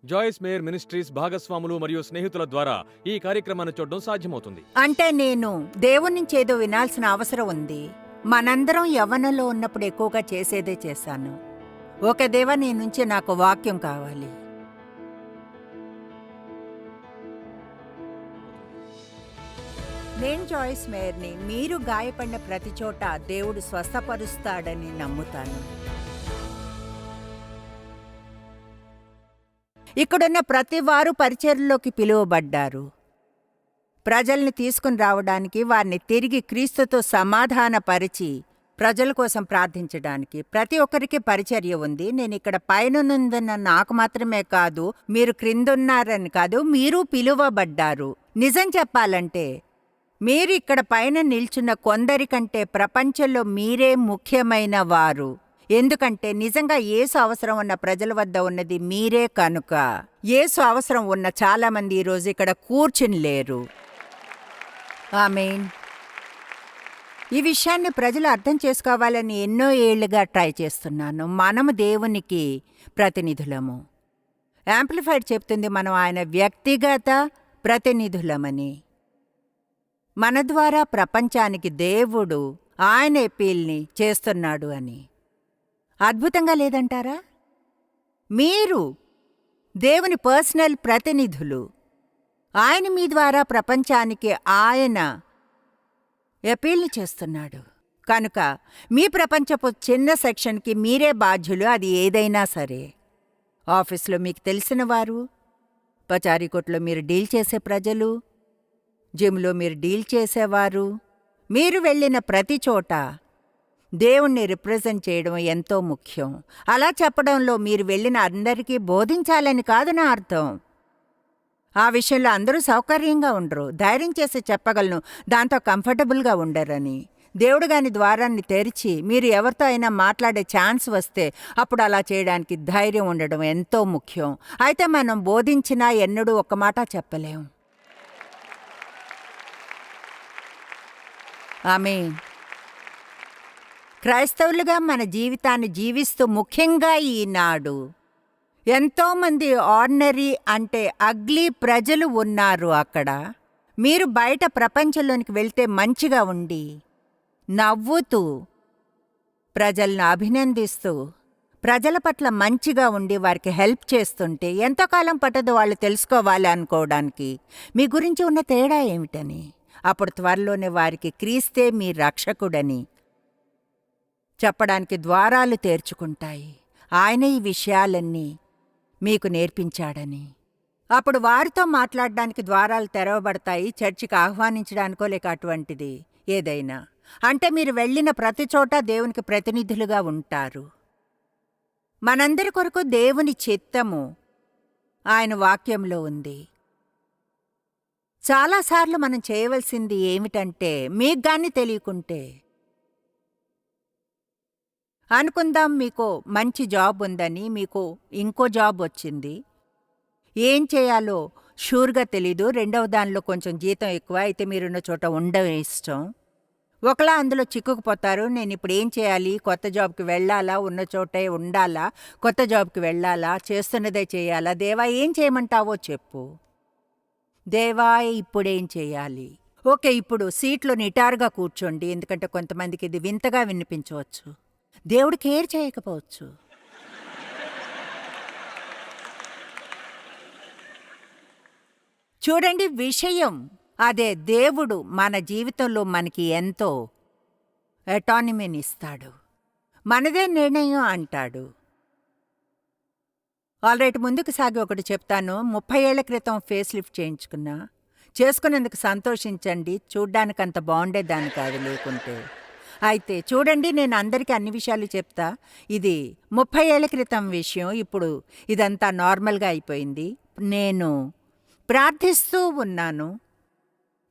జాయిస్ mayor ministries భాగస్వాములు మరియు స్నేహితుల ద్వారా ఈ కార్యక్రమాన్ని చూడడం సాధ్యమవుతుంది. అంటే నేను దేవుని నుంచి ఏదో వినాల్సిన అవసరం ఉంది. మనందరం యవ్వనంలో ఉన్నప్పుడు ఎక్కువగా చేసేదే చేశాను. ఒక దేవా నీ నుంచి నాకు వాక్యం కావాలి. నేను జాయిస్ మేయర్ని. మీరు గాయపడిన ప్రతి చోట దేవుడు స్వస్థపరుస్తాడని నమ్ముతాను. ఇక్కడున్న ప్రతి వారు పరిచర్యలోకి పిలువబడ్డారు. ప్రజల్ని తీసుకుని రావడానికి, వారిని తిరిగి క్రీస్తుతో సమాధానపరిచి ప్రజల కోసం ప్రార్థించడానికి ప్రతి ఒక్కరికి పరిచర్య ఉంది. నేను ఇక్కడ పైనుందన్న నాకు మాత్రమే కాదు, మీరు క్రిందున్నారని కాదు, మీరు పిలువబడ్డారు. నిజం చెప్పాలంటే మీరు ఇక్కడ పైన నిల్చున్న కొందరికంటే ప్రపంచంలో మీరే ముఖ్యమైన వారు. ఎందుకంటే నిజంగా యేసు అవసరం ఉన్న ప్రజల వద్ద ఉన్నది మీరే కనుక. యేసు అవసరం ఉన్న చాలామంది ఈరోజు ఇక్కడ కూర్చుని లేరు. ఆమేన్. ఈ విషయాన్ని ప్రజలు అర్థం చేసుకోవాలని ఎన్నో ఏళ్లుగా ట్రై చేస్తున్నాను. మనము దేవునికి ప్రతినిధులము. యాంప్లిఫైడ్ చెప్తుంది మనం ఆయన వ్యక్తిగత ప్రతినిధులమని. మన ద్వారా ప్రపంచానికి దేవుడు ఆయన అపీల్ని చేస్తున్నాడు అని. అద్భుతంగా లేదంటారా? మీరు దేవుని పర్సనల్ ప్రతినిధులు. ఆయన మీ ద్వారా ప్రపంచానికి ఆయన అపీల్ని చేస్తున్నాడు కనుక మీ ప్రపంచపు చిన్న సెక్షన్కి మీరే బాధ్యులు. అది ఏదైనా సరే. ఆఫీస్లో మీకు తెలిసిన వారు, పచారీకొట్లో మీరు డీల్ చేసే ప్రజలు, జిమ్లో మీరు డీల్ చేసేవారు, మీరు వెళ్ళిన ప్రతి చోట దేవుణ్ణి రిప్రజెంట్ చేయడం ఎంతో ముఖ్యం. అలా చెప్పడంలో మీరు వెళ్ళిన అందరికీ బోధించాలని కాదు నా అర్థం. ఆ విషయంలో అందరూ సౌకర్యంగా ఉండరు. ధైర్యం చేసి చెప్పగలను, దాంతో కంఫర్టబుల్గా ఉండరని. దేవుడు గాని ద్వారాన్ని తెరిచి మీరు ఎవరితో అయినా మాట్లాడే ఛాన్స్ వస్తే అప్పుడు అలా చేయడానికి ధైర్యం ఉండడం ఎంతో ముఖ్యం. అయితే మనం బోధించినా ఎన్నడూ ఒక్క మాట చెప్పలేం. ఆమేన్. క్రైస్తవులుగా మన జీవితాన్ని జీవిస్తూ ముఖ్యంగా ఈనాడు ఎంతోమంది ఆర్డినరీ అంటే అగ్లీ ప్రజలు ఉన్నారు అక్కడ. మీరు బయట ప్రపంచంలోనికి వెళ్తే మంచిగా ఉండి, నవ్వుతూ, ప్రజలను అభినందిస్తూ, ప్రజల పట్ల మంచిగా ఉండి వారికి హెల్ప్ చేస్తుంటే ఎంతకాలం పట్టదు వాళ్ళు తెలుసుకోవాలి అనుకోవడానికి మీ గురించి ఉన్న తేడా ఏమిటని. అప్పుడు త్వరలోనే వారికి క్రీస్తే మీ రక్షకుడని చెప్పడానికి ద్వారాలు తెరుచుకుంటాయి. ఆయన ఈ విషయాలన్నీ మీకు నేర్పించాడని. అప్పుడు వారితో మాట్లాడడానికి ద్వారాలు తెరవబడతాయి. చర్చికి ఆహ్వానించడానికో లేక అటువంటిది ఏదైనా. అంటే మీరు వెళ్ళిన ప్రతి చోట దేవునికి ప్రతినిధులుగా ఉంటారు. మనందరి కొరకు దేవుని చిత్తము ఆయన వాక్యంలో ఉంది. చాలాసార్లు మనం చేయవలసింది ఏమిటంటే, మీకు గాని తెలియకుంటే, అనుకుందాం మీకు మంచి జాబ్ ఉందని, మీకు ఇంకో జాబ్ వచ్చింది. ఏం చేయాలో షూర్గా తెలీదు. రెండవ దానిలో కొంచెం జీతం ఎక్కువ, అయితే మీరున్న చోట ఉండడం ఇష్టం. ఒకలా అందులో చిక్కుకుపోతారు. నేను ఇప్పుడు ఏం చేయాలి? కొత్త జాబ్కి వెళ్ళాలా? ఉన్న చోటే ఉండాలా? కొత్త జాబ్కి వెళ్ళాలా? చేస్తున్నదే చేయాలా? దేవా ఏం చేయమంటావో చెప్పు. దేవా ఇప్పుడేం చేయాలి? ఓకే, ఇప్పుడు సీట్లో నిటారుగా కూర్చోండి. ఎందుకంటే కొంతమందికి ఇది వింతగా వినిపించవచ్చు. దేవుడు కేర్ చేయకపోవచ్చు. చూడండి, విషయం అదే. దేవుడు మన జీవితంలో మనకి ఎంతో అటానమీని ఇస్తాడు. మనదే నిర్ణయం అంటాడు. ఆల్రైట్, ముందుకు సాగి ఒకటి చెప్తాను. 30 ఏళ్ల క్రితం ఫేస్ లిఫ్ట్ చేసుకున్నందుకు సంతోషించండి. చూడ్డానికి అంత బాగుండేదాన్ని కాదు లేకుంటే. అయితే చూడండి, నేను అందరికీ అన్ని విషయాలు చెప్తా. ఇది 30 ఏళ్ల క్రితం విషయం. ఇప్పుడు ఇదంతా నార్మల్గా అయిపోయింది. నేను ప్రార్థిస్తూ ఉన్నాను,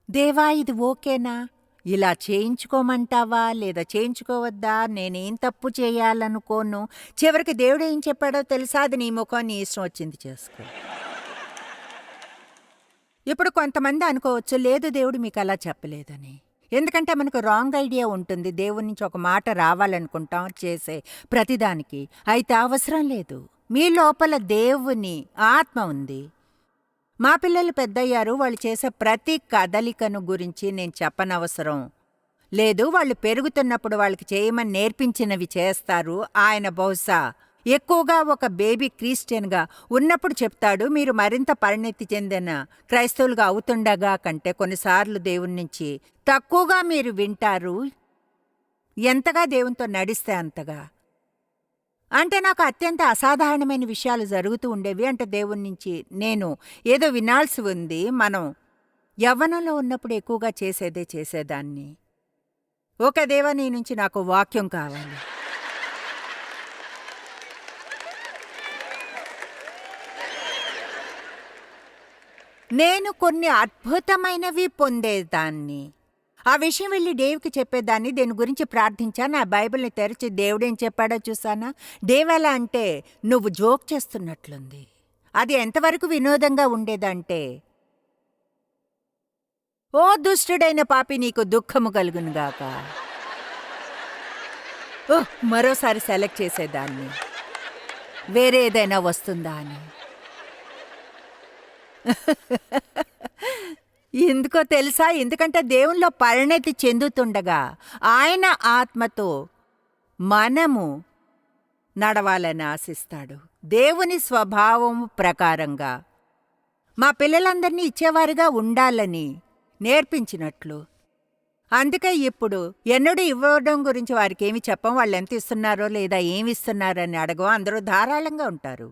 దేవా ఇది ఓకేనా? ఇలా చేయించుకోమంటావా లేదా చేయించుకోవద్దా? నేనేం తప్పు చేయాలనుకోను. చివరికి దేవుడు ఏం చెప్పాడో తెలుసా? అది నీ ముఖం, నీ ఇష్టం వచ్చింది చేసుకో. ఇప్పుడు కొంతమంది అనుకోవచ్చు, లేదు దేవుడు మీకు అలా చెప్పలేదని. ఎందుకంటే మనకు రాంగ్ ఐడియా ఉంటుంది. దేవుడి నుంచి ఒక మాట రావాలనుకుంటాం చేసే ప్రతిదానికి. అయితే అవసరం లేదు. మీ లోపల దేవుని ఆత్మ ఉంది. మా పిల్లలు పెద్దయ్యారు. వాళ్ళు చేసే ప్రతి కదలికను గురించి నేను చెప్పనవసరం లేదు. వాళ్ళు పెరుగుతున్నప్పుడు వాళ్ళకి చేయమని నేర్పించినవి చేస్తారు. ఆయన బహుశా ఎక్కువగా ఒక బేబీ క్రిస్టియన్గా ఉన్నప్పుడు చెప్తాడు. మీరు మరింత పరిణతి చెందిన క్రైస్తవులుగా అవుతుండగా కంటే కొన్నిసార్లు దేవుని నుంచి తక్కువగా మీరు వింటారు. ఎంతగా దేవునితో నడిస్తే అంతగా. అంటే నాకు అత్యంత అసాధారణమైన విషయాలు జరుగుతూ ఉండేవి. అంటే దేవుని నుంచి నేను ఏదో వినాల్సి ఉంది. మనం యవ్వనంలో ఉన్నప్పుడు ఎక్కువగా చేసేదాన్ని. ఒక దేవా, నీ నుంచి నాకు వాక్యం కావాలి. నేను కొన్ని అద్భుతమైనవి పొందేదాన్ని. ఆ విషయం వెళ్ళి డేవ్కి చెప్పేదాన్ని. దేని గురించి ప్రార్థించా. నా బైబిల్ని తెరిచి దేవుడేం చెప్పాడో చూసానా? డేవ్ ఎలా అంటే నువ్వు జోక్ చేస్తున్నట్లుంది. అది ఎంతవరకు వినోదంగా ఉండేదంటే, ఓ దుష్టుడైన పాపి, నీకు దుఃఖము కలుగునుగాక. ఓహ్, మరోసారి సెలెక్ట్ చేసేదాన్ని, వేరే ఏదైనా వస్తుందా అని. ఎందుకో తెలుసా? ఎందుకంటే దేవునిలో పరిణతి చెందుతుండగా ఆయన ఆత్మతో మనము నడవాలని ఆశిస్తాడు. దేవుని స్వభావము ప్రకారంగా మా పిల్లలందరినీ ఇచ్చేవారుగా ఉండాలని నేర్పించినట్లు. అందుకే ఇప్పుడు ఎన్నడూ ఇవ్వడం గురించి వారికి ఏమి చెప్పం. వాళ్ళు ఎంత ఇస్తున్నారో లేదా ఏమి ఇస్తున్నారని అడగం. అందరూ ధారాళంగా ఉంటారు.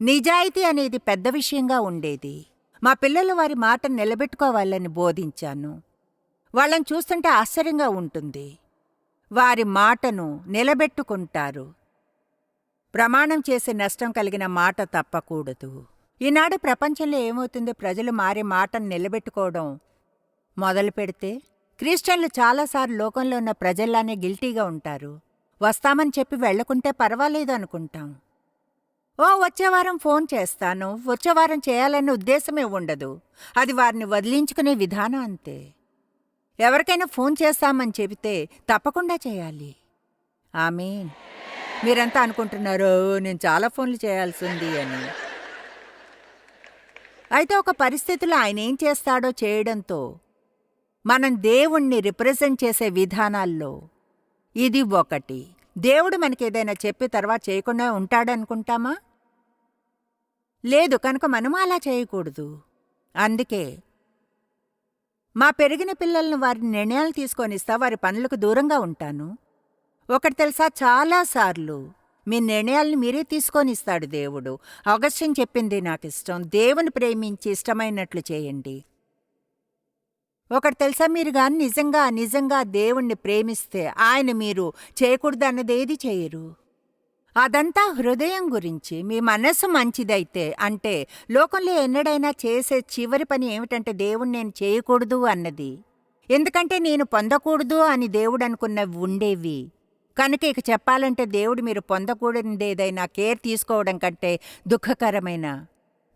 నిజాయితీ అనేది పెద్ద విషయంగా ఉండేది. మా పిల్లలు వారి మాటను నిలబెట్టుకోవాలని బోధించాను. వాళ్ళని చూస్తుంటే ఆశ్చర్యంగా ఉంటుంది. వారి మాటను నిలబెట్టుకుంటారు. ప్రమాణం చేసే నష్టం కలిగిన మాట తప్పకూడదు. ఈనాడు ప్రపంచంలో ఏమవుతుంది? ప్రజలు మారి మాటను నిలబెట్టుకోవడం మొదలు పెడితే క్రిస్టియన్లు చాలాసార్లు లోకంలో ఉన్న ప్రజల్లానే గిల్టీగా ఉంటారు. వస్తామని చెప్పి వెళ్లకుంటే పర్వాలేదు అనుకుంటాం. ఓ, వచ్చే వారం ఫోన్ చేస్తాను, వచ్చే వారం చేయాలనే ఉద్దేశమే ఉండదు. అది వారిని వదిలించుకునే విధానం అంతే. ఎవరికైనా ఫోన్ చేస్తామని చెబితే తప్పకుండా చేయాలి. ఆమేన్. మీరంతా అనుకుంటున్నారు నేను చాలా ఫోన్లు చేయాల్సి ఉంది అని. అయితే ఒక పరిస్థితిలో ఆయన ఏం చేస్తాడో చేయడంతో మనం దేవుణ్ణి రిప్రజెంట్ చేసే విధానాల్లో ఇది ఒకటి. దేవుడు మనకేదైనా చెప్పి తర్వాత చేయకుండా ఉంటాడనుకుంటామా? లేదు. కనుక మనము అలా చేయకూడదు. అందుకే మా పెరిగిన పిల్లలను వారి నిర్ణయాలు తీసుకొనిస్తా, వారి పనులకు దూరంగా ఉంటాను. ఒకటి తెలుసా? చాలాసార్లు మీ నిర్ణయాలను మీరే తీసుకొనిస్తాడు దేవుడు. అగస్టిన్ చెప్పింది నాకిష్టం. దేవుని ప్రేమించి ఇష్టమైనట్లు చేయండి. ఒకటి తెలుసా? మీరు గాని నిజంగా దేవుణ్ణి ప్రేమిస్తే ఆయన మీరు చేయకూడదు అన్నది ఏది చేయరు. అదంతా హృదయం గురించి. మీ మనస్సు మంచిదైతే, అంటే లోకంలో ఎన్నడైనా చేసే చివరి పని ఏమిటంటే దేవుణ్ణి నేను చేయకూడదు అన్నది. ఎందుకంటే నేను పొందకూడదు అని దేవుడు అనుకున్నవి ఉండేవి. కనుక ఇక చెప్పాలంటే దేవుడు మీరు పొందకూడదేదైనా కేర్ తీసుకోవడం కంటే దుఃఖకరమైన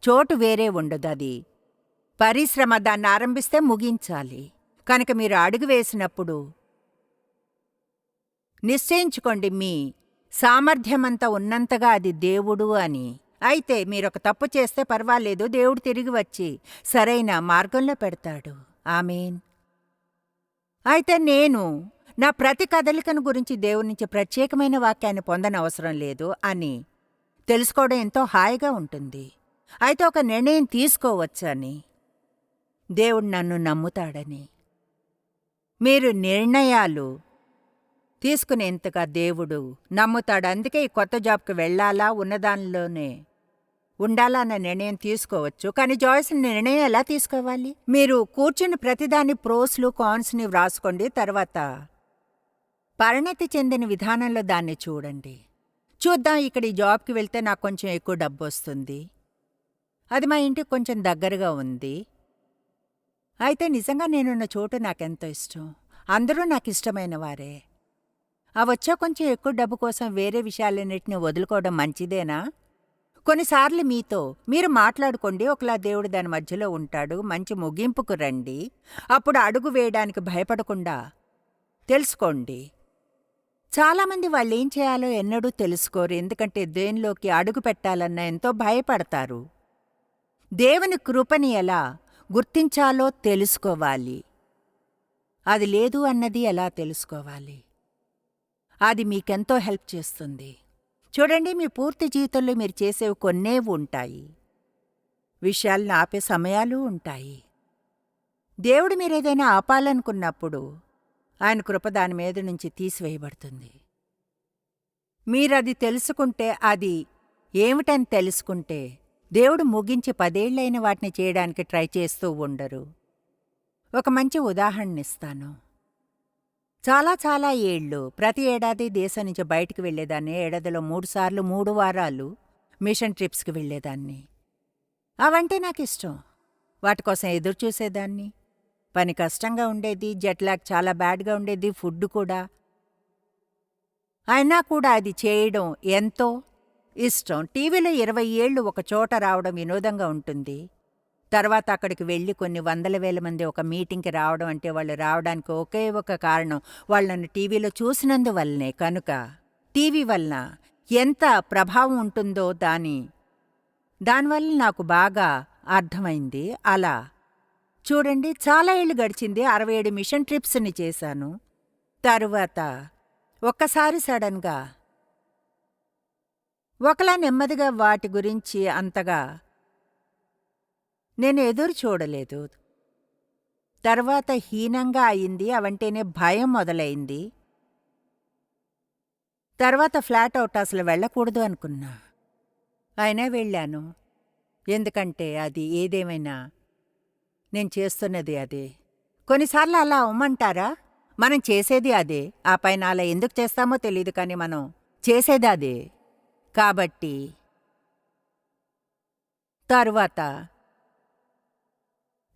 చోటు వేరే ఉండదు. అది పరిశ్రమ. దాన్ని ఆరంభిస్తే ముగించాలి. కనుక మీరు అడుగు వేసినప్పుడు నిశ్చయించుకోండి మీ సామర్థ్యమంతా ఉన్నంతగా అది దేవుడు అని. అయితే మీరొక తప్పు చేస్తే పర్వాలేదు, దేవుడు తిరిగి వచ్చి సరైన మార్గంలో పెడతాడు. ఆమేన్. అయితే నేను నా ప్రతి కదలికను గురించి దేవుడి నుంచి ప్రత్యేకమైన వాక్యాన్ని పొందనవసరం లేదు అని తెలుసుకోవడం ఎంతో హాయిగా ఉంటుంది. అయితే ఒక నిర్ణయం తీసుకోవచ్చని, దేవుడు నన్ను నమ్ముతాడని. మీరు నిర్ణయాలు తీసుకునేంతగా దేవుడు నమ్ముతాడు. అందుకే ఈ కొత్త జాబ్కి వెళ్ళాలా, ఉన్నదానిలోనే ఉండాలా అన్న నిర్ణయం తీసుకోవచ్చు. కానీ జాయిస్ నిర్ణయం ఎలా తీసుకోవాలి? మీరు కూర్చుని ప్రతిదాని ప్రోస్లు కాన్స్ని వ్రాసుకోండి. తర్వాత పరిణతి చెందిన విధానంలో దాన్ని చూడండి. చూద్దాం, ఇక్కడ ఈ జాబ్కి వెళ్తే నాకు కొంచెం ఎక్కువ డబ్బు వస్తుంది, అది మా ఇంటికి కొంచెం దగ్గరగా ఉంది, అయితే నిజంగా నేనున్న చోటు నాకెంతో ఇష్టం, అందరూ నాకు ఇష్టమైన వారే. ఆ వచ్చే కొంచెం ఎక్కువ డబ్బు కోసం వేరే విషయాలన్నిటిని వదులుకోవడం మంచిదేనా? కొన్నిసార్లు మీతో మీరు మాట్లాడుకోండి. ఒకలా దేవుడు దాని మధ్యలో ఉంటాడు. మంచి ముగింపుకు రండి. అప్పుడు అడుగు వేయడానికి భయపడకుండా తెలుసుకోండి. చాలామంది వాళ్ళేం చేయాలో ఎన్నడూ తెలుసుకోరు. ఎందుకంటే దేనిలోకి అడుగు పెట్టాలన్నా ఎంతో భయపడతారు. దేవుని కృపని ఎలా గుర్తించాలో తెలుసుకోవాలి. అది లేదు అన్నది ఎలా తెలుసుకోవాలి? అది మీకెంతో హెల్ప్ చేస్తుంది. చూడండి, మీ పూర్తి జీవితంలో మీరు చేసేవి కొన్నే ఉంటాయి. విషయాలను ఆపే సమయాలు ఉంటాయి. దేవుడు మీరేదైనా ఆపాలనుకున్నప్పుడు ఆయన కృప దాని మీద నుంచి తీసివేయబడుతుంది. మీరది తెలుసుకుంటే, అది ఏమిటని తెలుసుకుంటే, దేవుడు ముగించి 10 ఏళ్లైన వాటిని చేయడానికి ట్రై చేస్తూ ఉండరు. ఒక మంచి ఉదాహరణిస్తాను. చాలా ఏళ్ళు ప్రతి ఏడాది దేశం నుంచి బయటికి వెళ్లేదాన్ని. ఏడాదిలో 3 సార్లు 3 వారాలు మిషన్ ట్రిప్స్కి వెళ్లేదాన్ని. అవంటే నాకిష్టం. వాటి కోసం ఎదురుచూసేదాన్ని. పని కష్టంగా ఉండేది, జెట్లాగ్ చాలా బ్యాడ్గా ఉండేది, ఫుడ్ కూడా. అయినా కూడా అది చేయడం ఎంతో ఇష్టం. టీవీలో 20 ఏళ్ళు ఒక చోట రావడం వినోదంగా ఉంటుంది. తర్వాత అక్కడికి వెళ్ళి కొన్ని వందల వేల మంది ఒక మీటింగ్కి రావడం అంటే వాళ్ళు రావడానికి ఒకే ఒక కారణం వాళ్ళు నన్ను టీవీలో చూసినందువల్లనే. కనుక టీవీ వలన ఎంత ప్రభావం ఉంటుందో దానివల్ల నాకు బాగా అర్థమైంది. అలా చూడండి, చాలా ఏళ్ళు గడిచింది. 67 మిషన్ ట్రిప్స్ని చేశాను. తరువాత ఒక్కసారి సడన్గా ఒకలా నెమ్మదిగా వాటి గురించి అంతగా నేను ఎదురు చూడలేదు. తర్వాత హీనంగా అయింది. అవంటేనే భయం మొదలైంది. తర్వాత ఫ్లాట్ అవుట్ అసలు వెళ్ళకూడదు అనుకున్నా. అయినా వెళ్ళాను. ఎందుకంటే అది ఏదేమైనా నేను చేస్తున్నది అదే. కొన్నిసార్లు అలా అవ్వమంటారా? మనం చేసేది అదే. ఆ పైన అలా ఎందుకు చేస్తామో తెలియదు, కానీ మనం చేసేది అదే. కాబట్టి తరువాత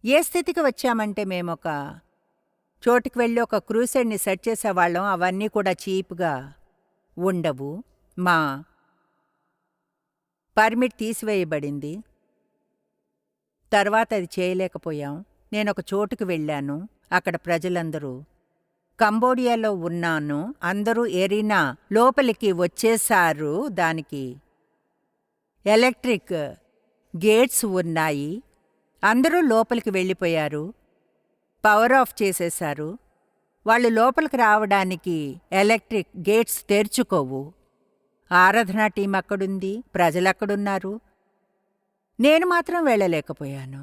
ఏ స్థితికి వచ్చామంటే, మేమొక చోటుకి వెళ్ళి ఒక క్రూసైడ్ని సెట్ చేసేవాళ్ళం. అవన్నీ కూడా చీప్గా ఉండవు. మా పర్మిట్ తీసివేయబడింది. తర్వాత అది చేయలేకపోయాం. నేనొక చోటుకు వెళ్ళాను. అక్కడ ప్రజలందరూ కంబోడియాలో ఉన్నాను. అందరూ ఎరీనా లోపలికి వచ్చేశారు. దానికి ఎలక్ట్రిక్ గేట్స్ ఉన్నాయి. అందరూ లోపలికి వెళ్ళిపోయారు. పవర్ ఆఫ్ చేసేశారు. వాళ్ళు లోపలికి రావడానికి ఎలక్ట్రిక్ గేట్స్ తెరుచుకోవు. ఆరాధనా టీం అక్కడుంది, ప్రజలక్కడున్నారు. నేను మాత్రం వెళ్ళలేకపోయాను.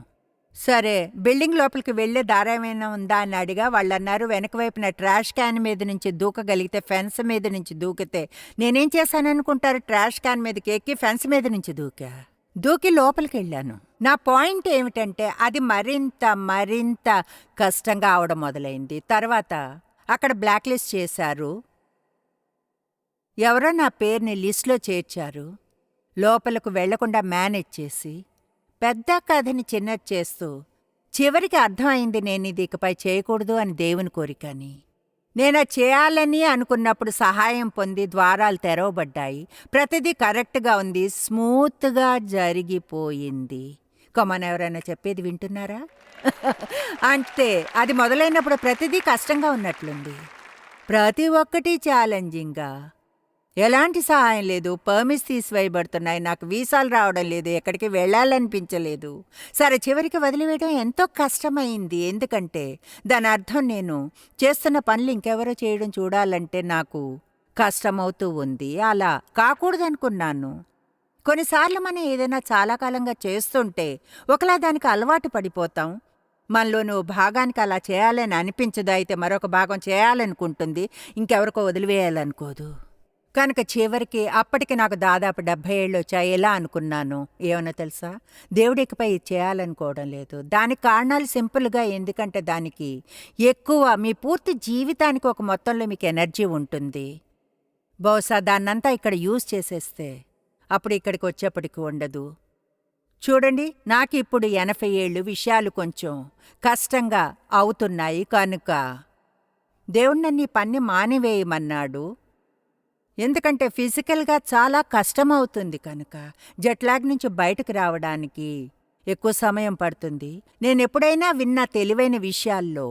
సరే, బిల్డింగ్ లోపలికి వెళ్లే దారేమైనా ఉందా అని అడిగా. వాళ్ళన్నారు వెనక వైపున ట్రాష్ క్యాన్ మీద నుంచి దూకగలిగితే, ఫెన్స్ మీద నుంచి దూకితే. నేనేం చేశాననుకుంటారు? ట్రాష్ క్యాన్ మీదకి ఎక్కి ఫెన్స్ మీద నుంచి దూకి లోపలికి వెళ్ళాను. నా పాయింట్ ఏమిటంటే, అది మరింత కష్టంగా అవడం మొదలైంది. తర్వాత అక్కడ బ్లాక్ లిస్ట్ చేశారు. ఎవరో నా పేరుని లిస్టులో చేర్చారు. లోపలకు వెళ్లకుండా మేనేజ్ చేసి, పెద్ద కథని చిన్నది చేస్తూ, చివరికి అర్థమైంది నేనిది ఇకపై చేయకూడదు అని దేవుని కోరికని. నేను చేయాలని అనుకున్నప్పుడు సహాయం పొంది ద్వారాలు తెరవబడ్డాయి. ప్రతిదీ కరెక్ట్గా ఉంది, స్మూత్గా జరిగిపోయింది. కమాన్, ఎవరైనా చెప్పేది వింటున్నారా? అంటే అది మొదలైనప్పుడు ప్రతిదీ కష్టంగా ఉన్నట్లుంది. ప్రతి ఒక్కటి ఛాలెంజింగ్గా. ఎలాంటి సహాయం లేదు. పర్మిట్స్ తీసివేయబడుతున్నాయి. నాకు వీసాలు రావడం లేదు. ఎక్కడికి వెళ్ళాలనిపించలేదు. సరే, చివరికి వదిలివేయడం ఎంతో కష్టమైంది. ఎందుకంటే దాని అర్థం నేను చేస్తున్న పనులు ఇంకెవరో చేయడం చూడాలంటే నాకు కష్టమవుతూ ఉంది. అలా కాకూడదనుకున్నాను. కొన్నిసార్లు మనం ఏదైనా చాలా కాలంగా చేస్తుంటే ఒకలా దానికి అలవాటు పడిపోతాం. మనలోని ఓ భాగానికి అలా చేయాలని అనిపించదు. అయితే మరొక భాగం చేయాలనుకుంటుంది, ఇంకెవరికో వదిలివేయాలనుకోదు. కనుక చివరికి అప్పటికి నాకు దాదాపు 70 ఏళ్ళు వచ్చాయి. ఎలా అనుకున్నాను ఏమన్నా తెలుసా? దేవుడికిపై ఇది చేయాలనుకోవడం లేదు. దానికి కారణాలు సింపుల్గా, ఎందుకంటే దానికి ఎక్కువ మీ పూర్తి జీవితానికి ఒక మొత్తంలో మీకు ఎనర్జీ ఉంటుంది. బహుశా దాన్నంతా ఇక్కడ యూజ్ చేసేస్తే అప్పుడు ఇక్కడికి వచ్చేప్పటికి ఉండదు. చూడండి, నాకు ఇప్పుడు 80 ఏళ్ళు. విషయాలు కొంచెం కష్టంగా అవుతున్నాయి. కనుక దేవుడు నన్ను ఈ పని మానివేయమన్నాడు. ఎందుకంటే ఫిజికల్గా చాలా కష్టమవుతుంది. కనుక జెట్లాగ్ నుంచి బయటకు రావడానికి ఎక్కువ సమయం పడుతుంది. నేనెప్పుడైనా విన్న తెలివైన విషయాల్లో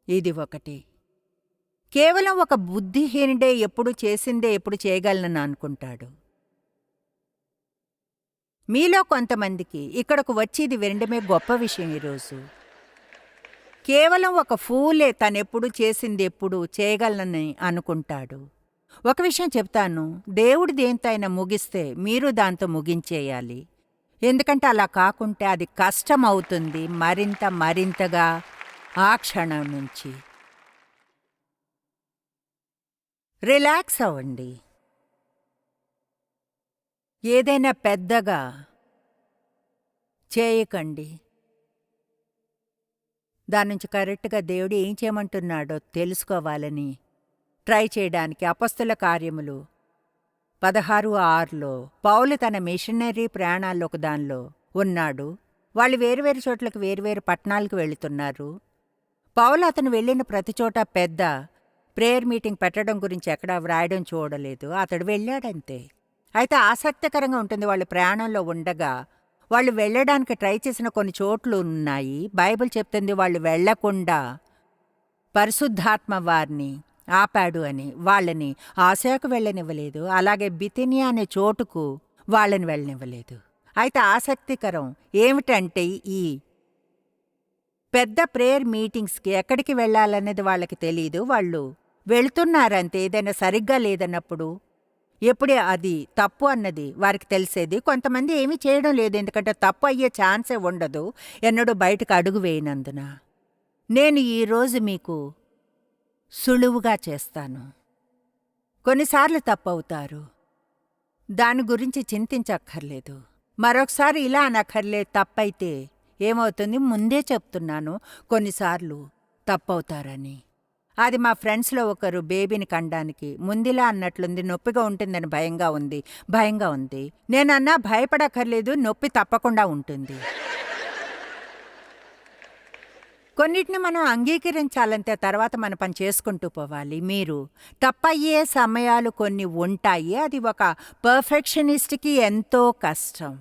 ఇది ఒకటి. కేవలం ఒక బుద్ధిహీనుడే ఎప్పుడు చేసిందే ఎప్పుడు చేయగలనని అనుకుంటాడు. మీలో కొంతమందికి ఇక్కడకు వచ్చి ఇది వినడమే గొప్ప విషయం ఈరోజు. కేవలం ఒక ఫూలే తనెప్పుడు చేసింది ఎప్పుడు చేయగలనని అనుకుంటాడు. ఒక విషయం చెప్తాను, దేవుడు దేంతో అయినా ముగిస్తే మీరు దాంతో ముగించేయాలి. ఎందుకంటే అలా కాకుంటే అది కష్టం అవుతుంది మరింతగా ఆ క్షణం నుంచి. రిలాక్స్ అవ్వండి. ఏదైనా పెద్దగా చేయకండి. దాని నుంచి కరెక్ట్గా దేవుడు ఏం చేయమంటున్నాడో తెలుసుకోవాలని ట్రై చేయడానికి. అపొస్తలుల కార్యములు 16:6లో పౌలు తన మిషనరీ ప్రయాణాల్లో ఒక దానిలో ఉన్నాడు. వాళ్ళు వేరువేరు చోట్లకు వేరువేరు పట్టణాలకు వెళుతున్నారు. పౌలు అతను వెళ్ళిన ప్రతి చోట పెద్ద ప్రేయర్ మీటింగ్ పెట్టడం గురించి ఎక్కడా వ్రాయడం చూడలేదు. అతడు వెళ్ళాడంతే. అయితే ఆసక్తికరంగా ఉంటుంది, వాళ్ళు ప్రయాణంలో ఉండగా వాళ్ళు వెళ్ళడానికి ట్రై చేసిన కొన్ని చోట్లు ఉన్నాయి. బైబిల్ చెప్తుంది వాళ్ళు వెళ్లకుండా పరిశుద్ధాత్మ వారిని ఆపాడు అని. వాళ్ళని ఆసియాకు వెళ్ళనివ్వలేదు, అలాగే బితినియా అనే చోటుకు వాళ్ళని వెళ్ళనివ్వలేదు. అయితే ఆసక్తికరం ఏమిటంటే ఈ పెద్ద ప్రేయర్ మీటింగ్స్కి ఎక్కడికి వెళ్ళాలనేది వాళ్ళకి తెలీదు. వాళ్ళు వెళుతున్నారంతే. ఏదైనా సరిగ్గా లేదన్నప్పుడు ఎప్పుడే అది తప్పు అన్నది వారికి తెలిసేది. కొంతమంది ఏమీ చేయడం లేదు, ఎందుకంటే తప్పు అయ్యే ఛాన్సే ఉండదు ఎన్నడూ బయటకు అడుగు వేయనందున. నేను ఈరోజు మీకు సులువుగా చేస్తాను. కొన్నిసార్లు తప్పవుతారు, దాని గురించి చింతించక్కర్లేదు. మరొకసారి ఇలా అనక్కర్లేదు, తప్పైతే ఏమవుతుంది. ముందే చెప్తున్నాను, కొన్నిసార్లు తప్పవుతారని. అది మా ఫ్రెండ్స్లో ఒకరు బేబీని కండానికి ముందిలా అన్నట్లుంది, నొప్పిగా ఉంటుందని భయంగా ఉంది. నేనన్నా భయపడక్కర్లేదు, నొప్పి తప్పకుండా ఉంటుంది. కొన్నిటిని మనం అంగీకరించాలంటే తర్వాత మన పని చేసుకుంటూ పోవాలి. మీరు తప్పయ్యే సమయాలు కొన్ని ఉంటాయి. అది ఒక పర్ఫెక్షనిస్ట్కి ఎంతో కష్టం.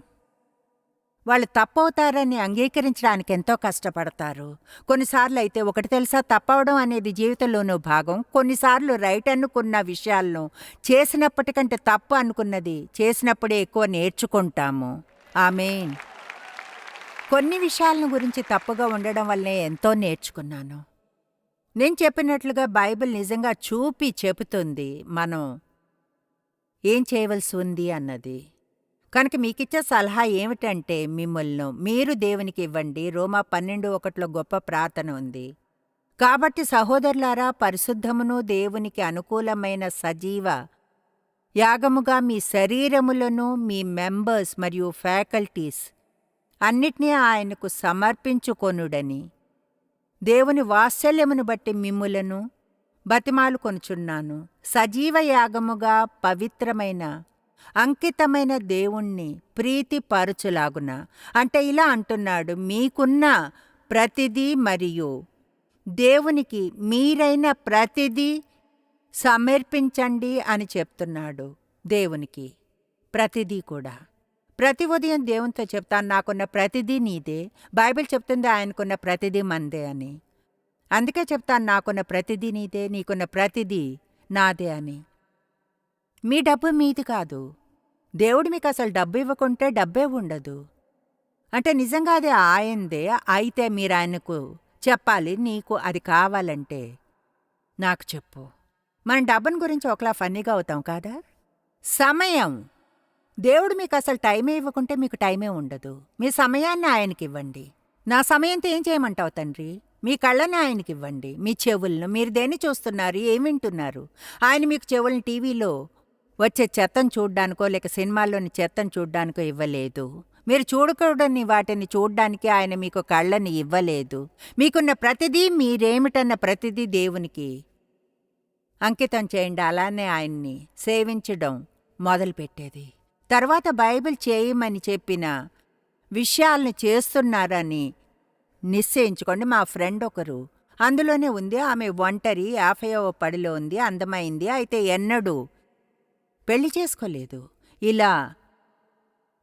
వాళ్ళు తప్పవుతారని అంగీకరించడానికి ఎంతో కష్టపడతారు. కొన్నిసార్లు అయితే ఒకటి తెలుసా, తప్పవడం అనేది జీవితంలోనూ భాగం. కొన్నిసార్లు రైట్ అనుకున్న విషయాలను చేసినప్పటికంటే తప్పు అనుకున్నది చేసినప్పుడే ఎక్కువ నేర్చుకుంటాము. ఆమేన్. కొన్ని విషయాలను గురించి తప్పుగా ఉండడం వల్లనే ఎంతో నేర్చుకున్నాను. నేను చెప్పినట్లుగా బైబిల్ నిజంగా చూపి చెబుతుంది మనం ఏం చేయవలసి ఉంది అన్నది. కనుక మీకిచ్చే సలహా ఏమిటంటే, మీరు దేవునికి ఇవ్వండి. రోమా 12:1లో గొప్ప ప్రార్థన ఉంది. కాబట్టి సహోదరులారా, పరిశుద్ధమును దేవునికి అనుకూలమైన సజీవ యాగముగా మీ శరీరములను, మీ మెంబర్స్ మరియు ఫ్యాకల్టీస్ అన్నిటినీ ఆయనకు సమర్పించుకొనుడని దేవుని వాత్సల్యమును బట్టి మిమ్ములను బతిమాలుకొనుచున్నాను. సజీవ యాగముగా పవిత్రమైన అంకితమైన దేవుణ్ణి ప్రీతిపరచులాగున. అంటే ఇలా అంటున్నాడు, మీకున్న ప్రతిదీ మరియు దేవునికి మీరైన ప్రతిదీ సమర్పించండి అని చెప్తున్నాడు. దేవునికి ప్రతిదీ కూడా. ప్రతి ఉదయం దేవునితో చెప్తాను, నాకున్న ప్రతిదీ నీదే. బైబిల్ చెప్తుంది ఆయనకున్న ప్రతిదీ మందే అని. అందుకే చెప్తాను, నాకున్న ప్రతిదీ నీదే, నీకున్న ప్రతిదీ నాదే అని. మీ డబ్బు మీది కాదు. దేవుడు మీకు అసలు డబ్బు ఇవ్వకుంటే డబ్బే ఉండదు. అంటే నిజంగా అది ఆయనదే. అయితే మీరు ఆయనకు చెప్పాలి, నీకు అది కావాలంటే నాకు చెప్పు. మన డబ్బుని గురించి ఒకలా ఫన్నీగా అవుతాం కదా. సమయం, దేవుడు మీకు అసలు టైమే ఇవ్వకుంటే మీకు టైమే ఉండదు. మీ సమయాన్ని ఆయనకి ఇవ్వండి. నా సమయంతో ఏం చేయమంటావు తండ్రి? మీ కళ్ళని ఆయనకి ఇవ్వండి. మీ చెవులను, మీరు దేన్ని చూస్తున్నారు, ఏం వింటున్నారు? ఆయన మీకు చెవుల్ని టీవీలో వచ్చే చెత్తను చూడ్డానికో లేక సినిమాల్లోని చెత్తను చూడ్డానికో ఇవ్వలేదు. మీరు చూడకూడని వాటిని చూడ్డానికి ఆయన మీకు కళ్ళని ఇవ్వలేదు. మీకున్న ప్రతిదీ, మీరేమిటన్న ప్రతిదీ దేవునికి అంకితం చేయండి. అలానే ఆయన్ని సేవించడం మొదలుపెట్టేది. తర్వాత బైబిల్ చేయమని చెప్పిన విషయాల్ని చేస్తున్నారని నిశ్చయించుకోండి. మా ఫ్రెండ్ ఒకరు అందులోనే ఉంది. ఆమె ఒంటరి, 50వ పడిలో ఉంది, అందమైంది. అయితే ఎన్నడూ పెళ్లి చేసుకోలేదు. ఇలా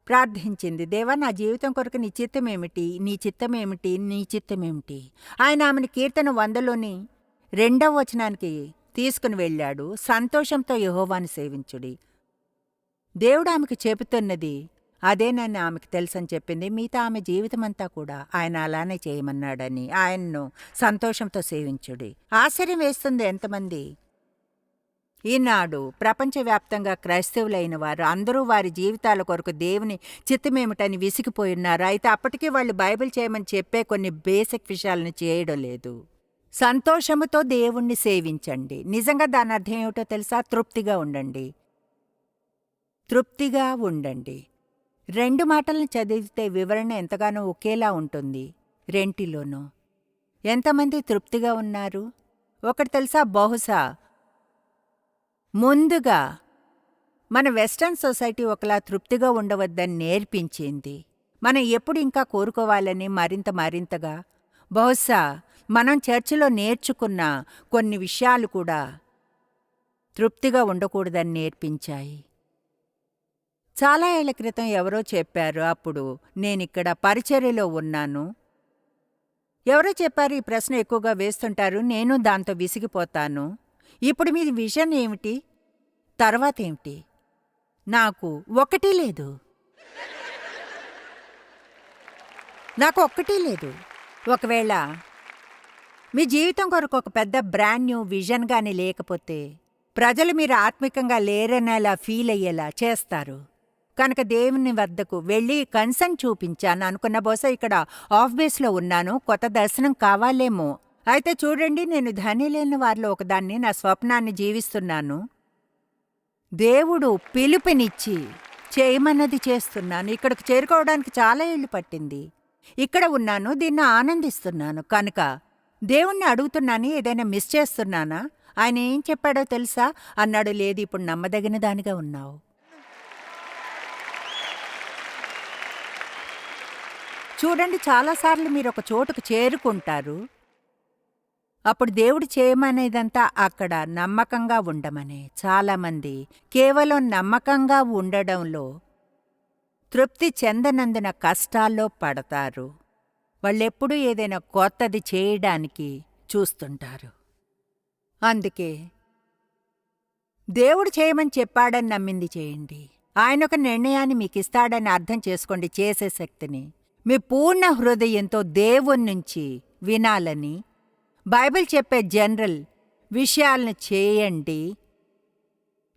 ప్రార్థించింది, దేవా నా జీవితం కొరకు నీ చిత్తమేమిటి, నీ చిత్తమేమిటి, నీ చిత్తమేమిటి. ఆయన ఆమెను కీర్తన 100లోని 2వ వచనానికి తీసుకుని వెళ్ళాడు. సంతోషంతో యెహోవాను సేవించుడి. దేవుడు ఆమెకు చెబుతున్నది అదేనని ఆమెకు తెలుసని చెప్పింది. మిగతా ఆమె జీవితమంతా కూడా ఆయన అలానే చేయమన్నాడని, ఆయన్ను సంతోషంతో సేవించుడి. ఆశ్చర్యం వేస్తుంది ఎంతమంది ఈనాడు ప్రపంచవ్యాప్తంగా క్రైస్తవులైన వారు అందరూ వారి జీవితాల కొరకు దేవుని చిత్తమేమిటని విసిగిపోయిన్నారు. అయితే అప్పటికీ వాళ్ళు బైబిల్ చేయమని చెప్పే కొన్ని బేసిక్ విషయాలను చేయడం లేదు. సంతోషముతో దేవుణ్ణి సేవించండి. నిజంగా దాని అర్థం ఏమిటో తెలుసా? తృప్తిగా ఉండండి. తృప్తిగా ఉండండి. 2 మాటలను చదివితే వివరణ ఎంతగానో ఒకేలా ఉంటుంది రెంటిలోనూ. ఎంతమంది తృప్తిగా ఉన్నారు? ఒకటి తెలుసా? బహుశా ముందుగా మన వెస్టర్న్ సొసైటీ ఒకలా తృప్తిగా ఉండవద్దని నేర్పించింది. మనం ఎప్పుడు ఇంకా కోరుకోవాలని మరింతగా. బహుశా మనం చర్చిలో నేర్చుకున్న కొన్ని విషయాలు కూడా తృప్తిగా ఉండకూడదని నేర్పించాయి. చాలా ఏళ్ల క్రితం ఎవరో చెప్పారు. అప్పుడు నేనిక్కడ పరిచర్యలో ఉన్నాను. ఎవరో చెప్పారు, ఈ ప్రశ్న ఎక్కువగా వేస్తుంటారు, నేను దాంతో విసిగిపోతాను. ఇప్పుడు మీ విజన్ ఏమిటి? తర్వాతేమిటి? నాకు ఒక్కటీ లేదు. నాకు ఒక్కటీ లేదు. ఒకవేళ మీ జీవితం కొరకు ఒక పెద్ద బ్రాండ్ న్యూ విజన్ గాని లేకపోతే ప్రజలు మీరు ఆత్మికంగా లేరనేలా ఫీల్ అయ్యేలా చేస్తారు. కనుక దేవుని వద్దకు వెళ్ళి కన్సర్న్ చూపించాను అనుకున్న. బహుశా ఇక్కడ ఆఫ్ బేస్లో ఉన్నాను, కొత్త దర్శనం కావాలేమో. అయితే చూడండి, నేను ధనిలేని వారిలో ఒకదాన్ని, నా స్వప్నాన్ని జీవిస్తున్నాను. దేవుడు పిలుపునిచ్చి చేయమన్నది చేస్తున్నాను. ఇక్కడికి చేరుకోవడానికి చాలా ఏళ్ళు పట్టింది. ఇక్కడ ఉన్నాను, దీన్ని ఆనందిస్తున్నాను. కనుక దేవుణ్ణి అడుగుతున్నాను, ఏదైనా మిస్ చేస్తున్నానా? ఆయన ఏం చెప్పాడో తెలుసా? అన్నాడు, లేదు, ఇప్పుడు నమ్మదగిన దానిగా ఉన్నావు. చూడండి, చాలాసార్లు మీరు ఒక చోటుకు చేరుకుంటారు. అప్పుడు దేవుడు చేయమనేదంతా అక్కడ నమ్మకంగా ఉండమనే. చాలామంది కేవలం నమ్మకంగా ఉండడంలో తృప్తి చెందనందున కష్టాల్లో పడతారు. వాళ్ళెప్పుడూ ఏదైనా కొత్తది చేయడానికి చూస్తుంటారు. అందుకే దేవుడు చేయమని చెప్పాడని నమ్మింది చేయండి. ఆయన ఒక నిర్ణయాన్ని మీకిస్తాడని అర్థం చేసుకోండి. చేసే శక్తిని మీ పూర్ణ హృదయంతో దేవుని నుంచి వినాలని, బైబిల్ చెప్పే జనరల్ విషయాలను చేయండి.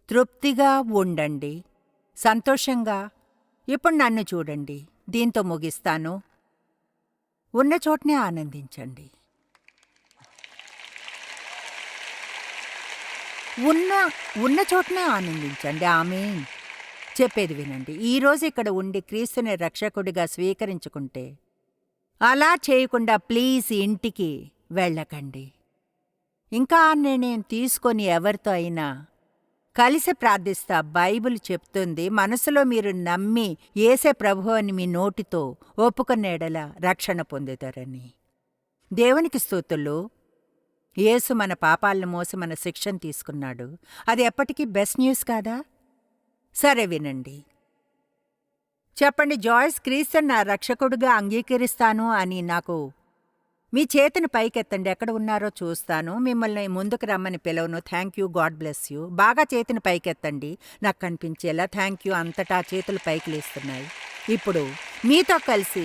తృప్తిగా ఉండండి, సంతోషంగా. ఇప్పుడు నన్ను చూడండి, దీంతో ముగిస్తాను. ఉన్న చోటనే ఆనందించండి. ఉన్న చోటనే ఆనందించండి. ఆమేన్. చెప్పేది వినండి. ఈరోజు ఇక్కడ ఉండి క్రీస్తుని రక్షకుడిగా స్వీకరించుకుంటే, అలా చేయకుండా ప్లీజ్ ఇంటికి వెళ్ళకండి. ఇంకా ఆ నిర్ణయం తీసుకొని ఎవరితో అయినా కలిసి ప్రార్థిస్తా. బైబిల్ చెప్తుంది, మనసులో మీరు నమ్మి యేసే ప్రభువు అని మీ నోటితో ఒప్పుకునేడల రక్షణ పొందుతారని. దేవునికి స్తుతులు. యేసు మన పాపాలను మోసి మన శిక్షను తీసుకున్నాడు. అది ఎప్పటికీ బెస్ట్ న్యూస్ కాదా? సరే వినండి. చెప్పండి, జాయిస్, క్రీస్తుని నా రక్షకుడిగా అంగీకరిస్తాను అని నాకు. మీ చేతిని పైకెత్తండి. ఎక్కడ ఉన్నారో చూస్తాను. మిమ్మల్ని ముందుకు రమ్మని పిలవను. Thank you, god bless you. బాగా చేతిని పైకెత్తండి, నాకు కనిపించేలా. Thank you. అంతటా చేతులు పైకి లేస్తున్నాయి. ఇప్పుడు మీతో కలిసి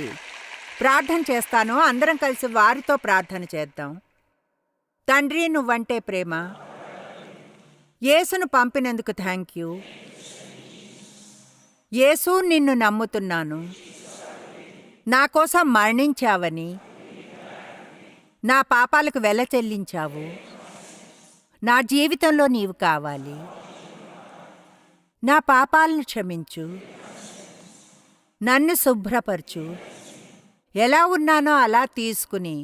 ప్రార్థన చేస్తాను. అందరం కలిసి వారితో ప్రార్థన చేద్దాం. తండ్రి, నువ్వంటే ప్రేమ. యేసును పంపినందుకు థ్యాంక్ యూ. యేసు, నిన్ను నమ్ముతున్నాను. నా కోసం మరణించావని, నా పాపాలకు వెల చెల్లించావు. నా జీవితంలో నీవు కావాలి. నా పాపాలను క్షమించు, నన్ను శుభ్రపరచు. ఎలా ఉన్నానో అలా తీసుకుని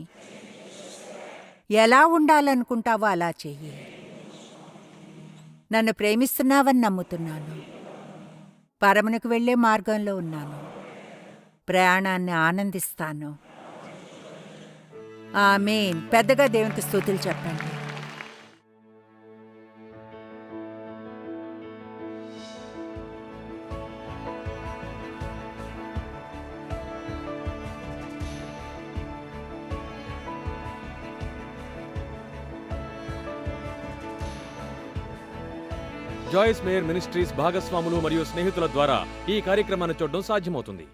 ఎలా ఉండాలనుకుంటావో అలా చెయ్యి. నన్ను ప్రేమిస్తున్నావని నమ్ముతున్నాను. పరమునకు వెళ్ళే మార్గంలో ఉన్నాను. ప్రయాణాన్ని ఆనందిస్తాను. ఆమేన్. పెద్దగా దేవునికి స్తుతులు చెప్పండి. జాయిస్ మేయర్ మినిస్ట్రీస్ భాగస్వాములు మరియు స్నేహితుల ద్వారా ఈ కార్యక్రమాన్ని చూడడం సాధ్యమవుతుంది.